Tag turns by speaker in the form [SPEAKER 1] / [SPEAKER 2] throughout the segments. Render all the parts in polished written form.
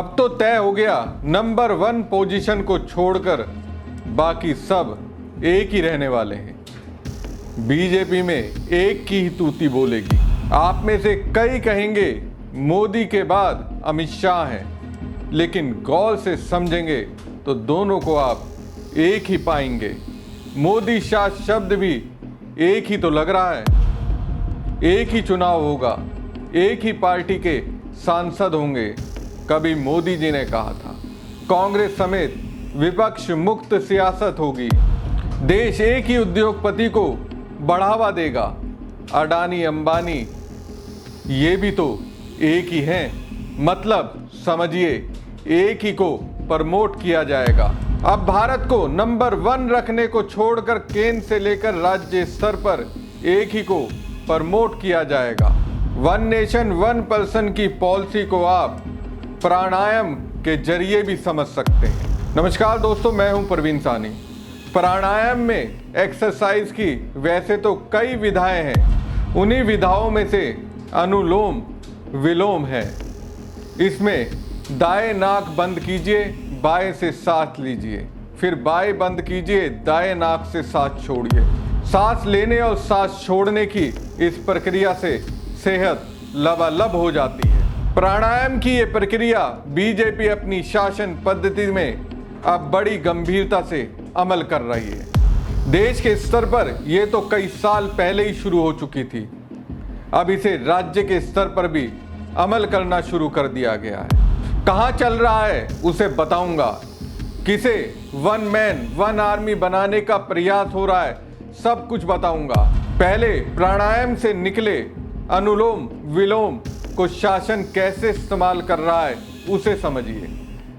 [SPEAKER 1] अब तो तय हो गया, नंबर 1 पोजीशन को छोड़कर बाकी सब एक ही रहने वाले हैं। बीजेपी में एक की ही तूती बोलेगी। आप में से कई कहेंगे मोदी के बाद अमित शाह हैं, लेकिन गौर से समझेंगे तो दोनों को आप एक ही पाएंगे। मोदी शाह शब्द भी एक ही तो लग रहा है। एक ही चुनाव होगा, एक ही पार्टी के सांसद होंगे। कभी मोदी जी ने कहा था, कांग्रेस समेत विपक्ष मुक्त सियासत होगी। देश एक ही उद्योगपति को बढ़ावा देगा। अडानी अंबानी ये भी तो एक ही हैं, मतलब समझिए एक ही को प्रमोट किया जाएगा। अब भारत को नंबर 1 रखने को छोड़कर केंद्र से लेकर राज्य स्तर पर एक ही को प्रमोट किया जाएगा। 1 नेशन 1 पर्सन की पॉलिसी को आप प्राणायाम के जरिए भी समझ सकते हैं। नमस्कार दोस्तों, मैं हूं प्रवीण सानी। प्राणायाम में एक्सरसाइज की वैसे तो कई विधाएं हैं, उन्हीं विधाओं में से अनुलोम विलोम है। इसमें दाएं नाक बंद कीजिए, बाएं से सांस लीजिए, फिर बाएं बंद कीजिए, दाएं नाक से सांस छोड़िए। सांस लेने और सांस छोड़ने की इस प्रक्रिया से सेहत लबालब हो जाती है। प्राणायाम की ये प्रक्रिया बीजेपी अपनी शासन पद्धति में अब बड़ी गंभीरता से अमल कर रही है। देश के स्तर पर यह तो कई साल पहले ही शुरू हो चुकी थी। अब इसे राज्य के स्तर पर भी अमल करना शुरू कर दिया गया है। कहाँ चल रहा है उसे बताऊंगा। किसे 1 मैन 1 आर्मी बनाने का प्रयास हो रहा है, सब कुछ बताऊंगा। पहले प्राणायाम से निकले अनुलोम विलोम को शासन कैसे इस्तेमाल कर रहा है उसे समझिए।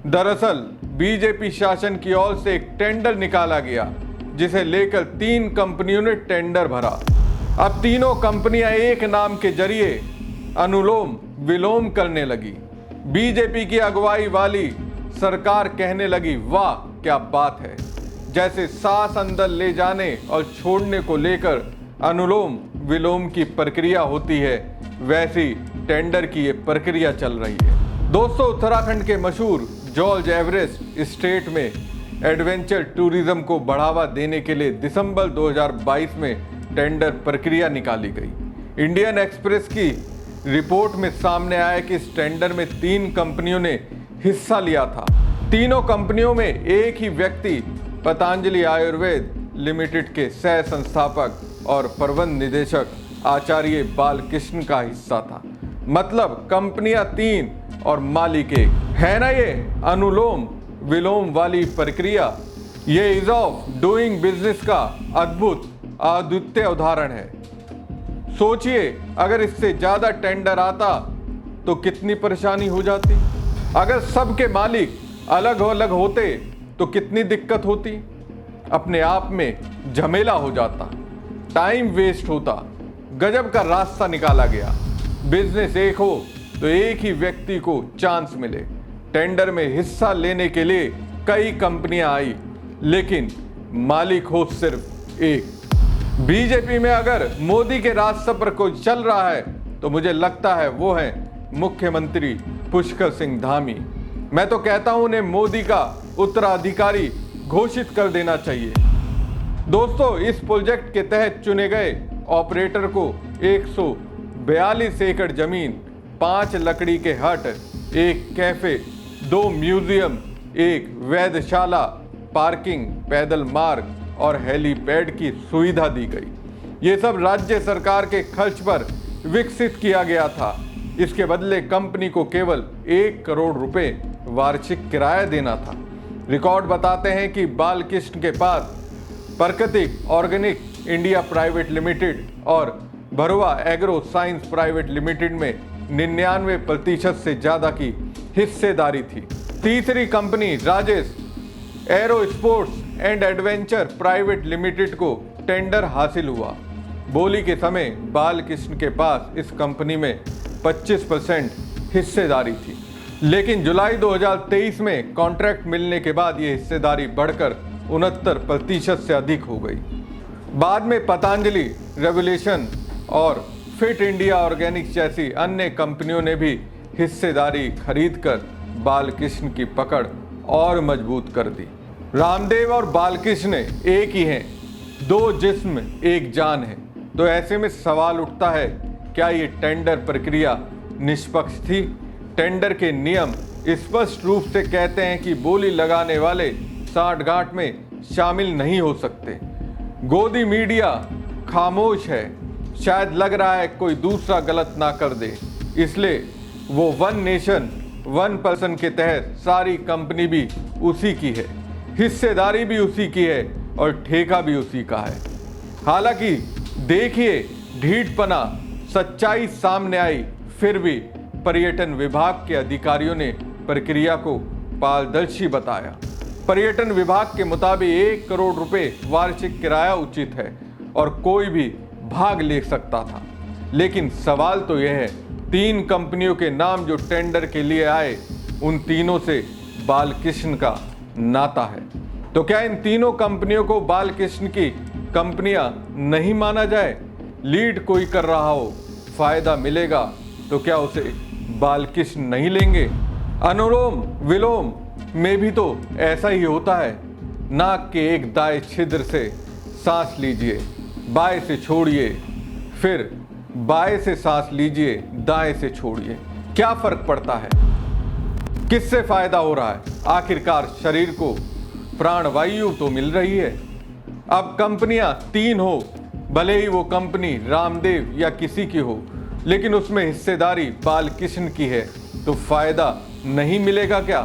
[SPEAKER 1] दरअसल बीजेपी शासन की ओर से एक टेंडर निकाला गया, जिसे लेकर 3 कंपनियों ने टेंडर भरा। अब तीनों कंपनियां एक नाम के जरिए अनुलोम विलोम करने लगी। बीजेपी की अगुवाई वाली सरकार कहने लगी, वाह क्या बात है। जैसे सांस अंदर ले जाने और छोड़ने को लेकर अनुलोम विलोम की प्रक्रिया होती है, वैसी टेंडर की ये प्रक्रिया चल रही है। दोस्तों, उत्तराखंड के मशहूर जॉर्ज एवरेस्ट स्टेट में एडवेंचर टूरिज्म को बढ़ावा देने के लिए दिसंबर 2022 में टेंडर प्रक्रिया निकाली गई। इंडियन एक्सप्रेस की रिपोर्ट में सामने आया कि इस टेंडर में 3 कंपनियों ने हिस्सा लिया था। तीनों कंपनियों में एक ही व्यक्ति पतंजलि आयुर्वेद लिमिटेड के सह संस्थापक और प्रबंध निदेशक आचार्य बालकृष्ण का हिस्सा था। मतलब कंपनियां 3 और मालिक 1 है ना। ये अनुलोम विलोम वाली प्रक्रिया ये इज ऑफ डूइंग बिजनेस का अद्भुत अद्वितीय उदाहरण है। सोचिए, अगर इससे ज्यादा टेंडर आता तो कितनी परेशानी हो जाती। अगर सबके मालिक अलग अलग होते तो कितनी दिक्कत होती। अपने आप में झमेला हो जाता, टाइम वेस्ट होता। गजब का रास्ता निकाला गया। बिजनेस एक हो तो एक ही व्यक्ति को चांस मिले। टेंडर में हिस्सा लेने के लिए कई कंपनियां आई, लेकिन मालिक हो सिर्फ एक। बीजेपी में अगर मोदी के रास्ते पर कोई चल रहा है तो मुझे लगता है वो है मुख्यमंत्री पुष्कर सिंह धामी। मैं तो कहता हूं उन्हें मोदी का उत्तराधिकारी घोषित कर देना चाहिए। दोस्तों, इस प्रोजेक्ट के तहत चुने गए ऑपरेटर को 142 एकड़ जमीन, 5 लकड़ी के हट, 1 कैफे, 2 म्यूजियम, 1 वेधशाला, पार्किंग, पैदल मार्ग और हेलीपैड की सुविधा दी गई। ये सब राज्य सरकार के खर्च पर विकसित किया गया था। इसके बदले कंपनी को केवल 1 करोड़ रुपए वार्षिक किराया देना था। रिकॉर्ड बताते हैं कि बालकृष्ण के पास प्राकृतिक ऑर्गेनिक इंडिया प्राइवेट लिमिटेड और भरवा एग्रो साइंस प्राइवेट लिमिटेड में 99% से ज्यादा की हिस्सेदारी थी। तीसरी company Rajesh aero sports and adventure private limited को टेंडर हासिल हुआ। बोली के समय बालकृष्ण के पास इस कंपनी में 25% हिस्सेदारी थी, लेकिन जुलाई 2023 में कॉन्ट्रैक्ट मिलने के बाद ये हिस्सेदारी बढ़कर 69% से अधिक हो गई। बाद में पतंजलि, रेवोल्यूशन और फिट इंडिया ऑर्गेनिक्स जैसी अन्य कंपनियों ने भी हिस्सेदारी खरीदकर बालकृष्ण की पकड़ और मजबूत कर दी। रामदेव और बालकृष्ण एक ही हैं, दो जिस्म एक जान है। तो ऐसे में सवाल उठता है, क्या ये टेंडर प्रक्रिया निष्पक्ष थी? टेंडर के नियम स्पष्ट रूप से कहते हैं कि बोली लगाने वाले सांठगांठ में शामिल नहीं हो सकते। गोदी मीडिया खामोश है, शायद लग रहा है कोई दूसरा गलत ना कर दे, इसलिए वो वन नेशन वन पर्सन के तहत सारी कंपनी भी उसी की है, हिस्सेदारी भी उसी की है और ठेका भी उसी का है। हालांकि देखिए, ढीठपना, सच्चाई सामने आई, फिर भी पर्यटन विभाग के अधिकारियों ने प्रक्रिया को पारदर्शी बताया। पर्यटन विभाग के मुताबिक 1 करोड़ रुपए वार्षिक किराया उचित है और कोई भी भाग ले सकता था। लेकिन सवाल तो यह है, 3 कंपनियों के नाम जो टेंडर के लिए आए, उन तीनों से बालकृष्ण का नाता है। तो क्या इन तीनों कंपनियों को बालकृष्ण की कंपनियां नहीं माना जाए? लीड कोई कर रहा हो, फायदा मिलेगा तो क्या उसे बालकृष्ण नहीं लेंगे? अनुलोम विलोम में भी तो ऐसा ही होता है। नाक के एक दाएं छिद्र से सांस लीजिए, बाएं से छोड़िए, फिर बाएं से सांस लीजिए, दाएं से छोड़िए। क्या फर्क पड़ता है? किससे फायदा हो रहा है? आखिरकार शरीर को प्राणवायु तो मिल रही है। अब कंपनियां 3 हो, भले ही वो कंपनी रामदेव या किसी की हो, लेकिन उसमें हिस्सेदारी बालकृष्ण की है, तो फायदा नहीं मिलेगा क्या?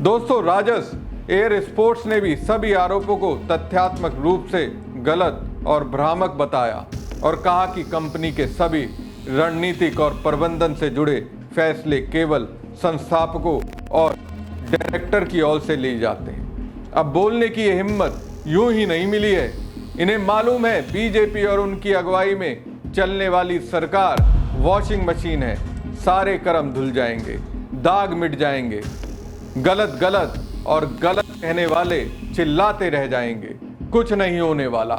[SPEAKER 1] दोस्तों, राजस एयर स्पोर्ट्स ने भी सभी आरोपों को तथ्यात्मक रूप से गलत और भ्रामक बताया और कहा कि कंपनी के सभी रणनीतिक और प्रबंधन से जुड़े फैसले केवल संस्थापकों और डायरेक्टर की ओर से लिए जाते हैं। अब बोलने की ये हिम्मत यूं ही नहीं मिली है। इन्हें मालूम है बीजेपी और उनकी अगुवाई में चलने वाली सरकार वॉशिंग मशीन है, सारे कर्म धुल जाएंगे, दाग मिट जाएंगे, गलत गलत और गलत कहने वाले चिल्लाते रह जाएंगे, कुछ नहीं होने वाला।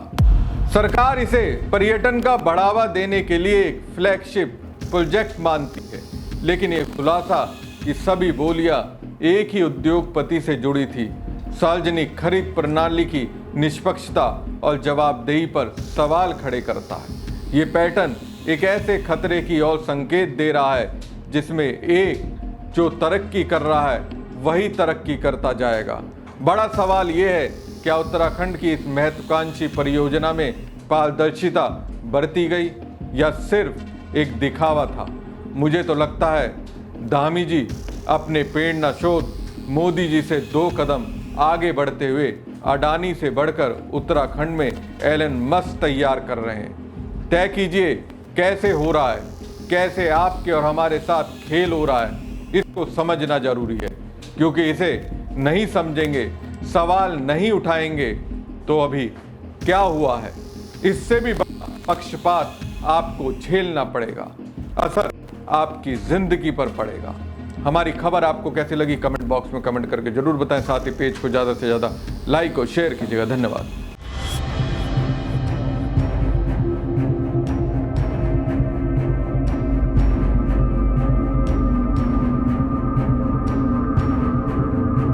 [SPEAKER 1] सरकार इसे पर्यटन का बढ़ावा देने के लिए एक फ्लैगशिप प्रोजेक्ट मानती है, लेकिन ये खुलासा कि सभी बोलियां एक ही उद्योगपति से जुड़ी थी, सार्वजनिक खरीद प्रणाली की निष्पक्षता और जवाबदेही पर सवाल खड़े करता है। ये पैटर्न एक ऐसे खतरे की ओर संकेत दे रहा है जिसमें एक जो तरक्की कर रहा है वही तरक्की करता जाएगा। बड़ा सवाल ये है, क्या उत्तराखंड की इस महत्वाकांक्षी परियोजना में पारदर्शिता बरती गई या सिर्फ एक दिखावा था? मुझे तो लगता है धामी जी अपने प्रेरणा शोध मोदी जी से 2 कदम आगे बढ़ते हुए अडानी से बढ़कर उत्तराखंड में एलन मस्क तैयार कर रहे हैं। तय कीजिए कैसे हो रहा है, कैसे आपके और हमारे साथ खेल हो रहा है, इसको समझना जरूरी है, क्योंकि इसे नहीं समझेंगे, सवाल नहीं उठाएंगे तो अभी क्या हुआ है, इससे भी बड़ा पक्षपात आपको झेलना पड़ेगा, असर आपकी जिंदगी पर पड़ेगा। हमारी खबर आपको कैसी लगी कमेंट बॉक्स में कमेंट करके जरूर बताएं। साथ ही पेज को ज़्यादा से ज़्यादा लाइक और शेयर कीजिएगा। धन्यवाद।